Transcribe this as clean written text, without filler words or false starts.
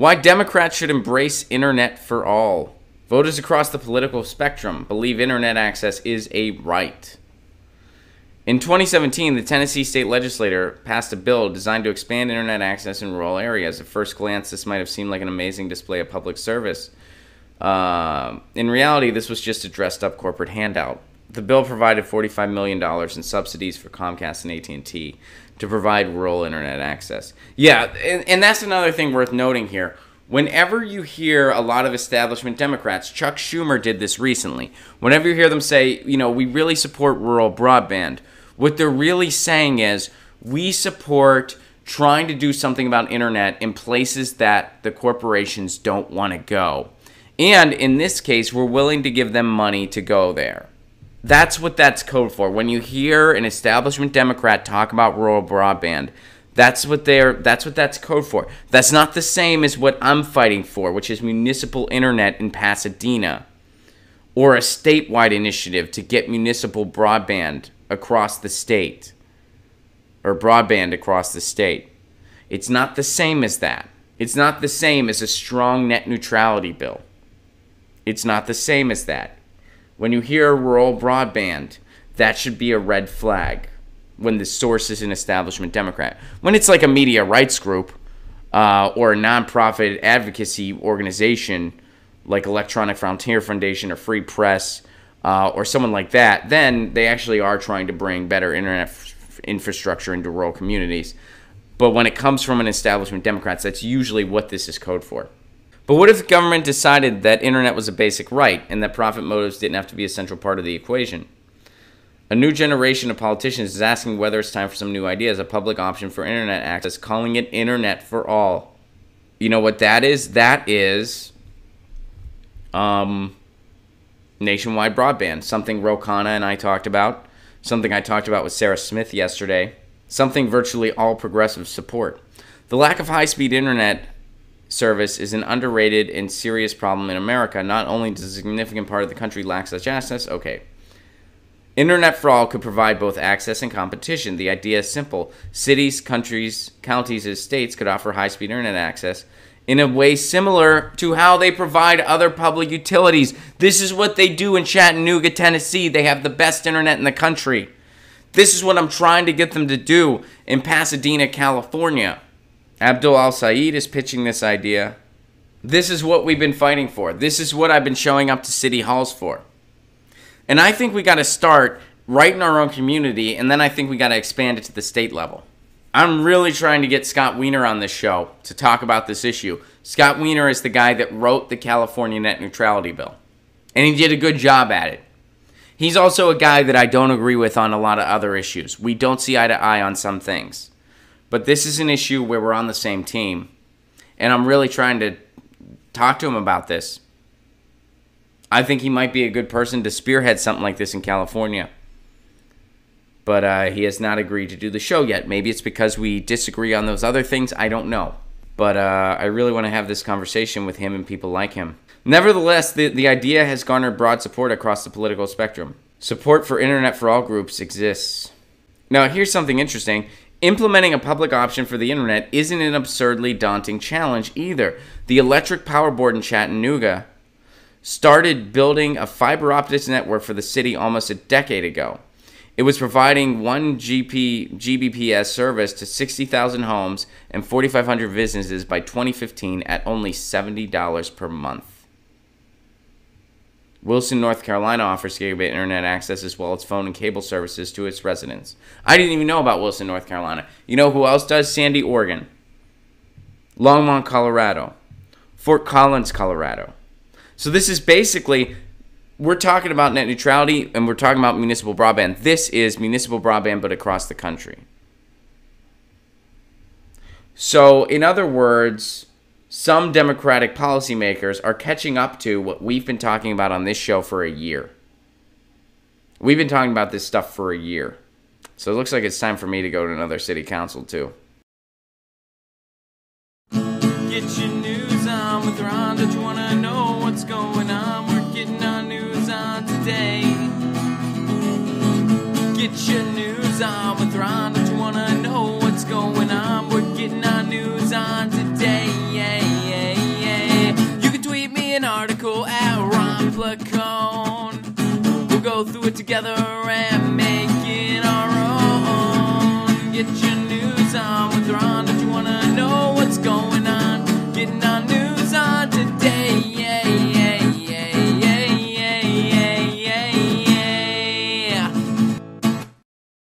Why Democrats should embrace internet for all. Voters across the political spectrum believe internet access is a right. In 2017, the Tennessee state legislature passed a bill designed to expand internet access in rural areas. At first glance, this might have seemed like an amazing display of public service. In reality, this was just a dressed-up corporate handout. The bill provided $45 million in subsidies for Comcast and AT&T to provide rural internet access. Yeah, and that's another thing worth noting here. Whenever you hear a lot of establishment Democrats, Chuck Schumer did this recently, whenever you hear them say, you know, we really support rural broadband, what they're really saying is we support trying to do something about internet in places that the corporations don't want to go. And in this case, we're willing to give them money to go there. That's what that's code for. When you hear an establishment Democrat talk about rural broadband, that's what that's code for. That's not the same as what I'm fighting for, which is municipal internet in Pasadena, or a statewide initiative to get municipal broadband across the state, or broadband across the state. It's not the same as that. It's not the same as a strong net neutrality bill. It's not the same as that. When you hear rural broadband, that should be a red flag when the source is an establishment Democrat. When it's like a media rights group or a nonprofit advocacy organization like Electronic Frontier Foundation or Free Press or someone like that, then they actually are trying to bring better internet infrastructure into rural communities. But when it comes from an establishment Democrats, that's usually what this is code for. But what if the government decided that internet was a basic right and that profit motives didn't have to be a central part of the equation? A new generation of politicians is asking whether it's time for some new ideas, a public option for internet access, calling it internet for all. You know what that is? That is nationwide broadband, something Ro Khanna and I talked about, something I talked about with Sarah Smith yesterday, something virtually all progressives support. The lack of high-speed internet service is an underrated and serious problem in America. Not only does a significant part of the country lack such access, Internet for all could provide both access and competition. The idea is simple. Cities, countries, counties, and states could offer high-speed internet access in a way similar to how they provide other public utilities. This is what they do in Chattanooga, Tennessee. They have the best internet in the country. This is what I'm trying to get them to do in Pasadena, California. Abdul Al-Said is pitching this idea. This is what we've been fighting for. This is what I've been showing up to city halls for. And I think we got to start right in our own community, and then I think we got to expand it to the state level. I'm really trying to get Scott Wiener on this show to talk about this issue. Scott Wiener is the guy that wrote the California net neutrality bill, and he did a good job at it. He's also a guy that I don't agree with on a lot of other issues. We don't see eye to eye on some things. But this is an issue where we're on the same team. And I'm really trying to talk to him about this. I think he might be a good person to spearhead something like this in California. But he has not agreed to do the show yet. Maybe it's because we disagree on those other things. I don't know. But I really want to have this conversation with him and people like him. Nevertheless, the idea has garnered broad support across the political spectrum. Support for Internet for All groups exists. Now, here's something interesting. Implementing a public option for the internet isn't an absurdly daunting challenge either. The Electric Power Board in Chattanooga started building a fiber optics network for the city almost a decade ago. It was providing 1 Gbps service to 60,000 homes and 4,500 businesses by 2015 at only $70 per month. Wilson, North Carolina offers gigabit internet access as well as phone and cable services to its residents. I didn't even know about Wilson, North Carolina. You know who else does? Sandy, Oregon. Longmont, Colorado. Fort Collins, Colorado. So this is basically, we're talking about net neutrality and we're talking about municipal broadband. This is municipal broadband but across the country. So in other words, some Democratic policymakers are catching up to what we've been talking about on this show for a year. We've been talking about this stuff for a year. So it looks like it's time for me to go to another city council too. Get your news on with Ron. Don't you want to know what's going on? We're getting our news on today. Get your news on with Ron. Don't you want to know what's going on? We're getting our news on today. Yeah, yeah. article at Ron Placone. We'll go through it together and make it our own. Get your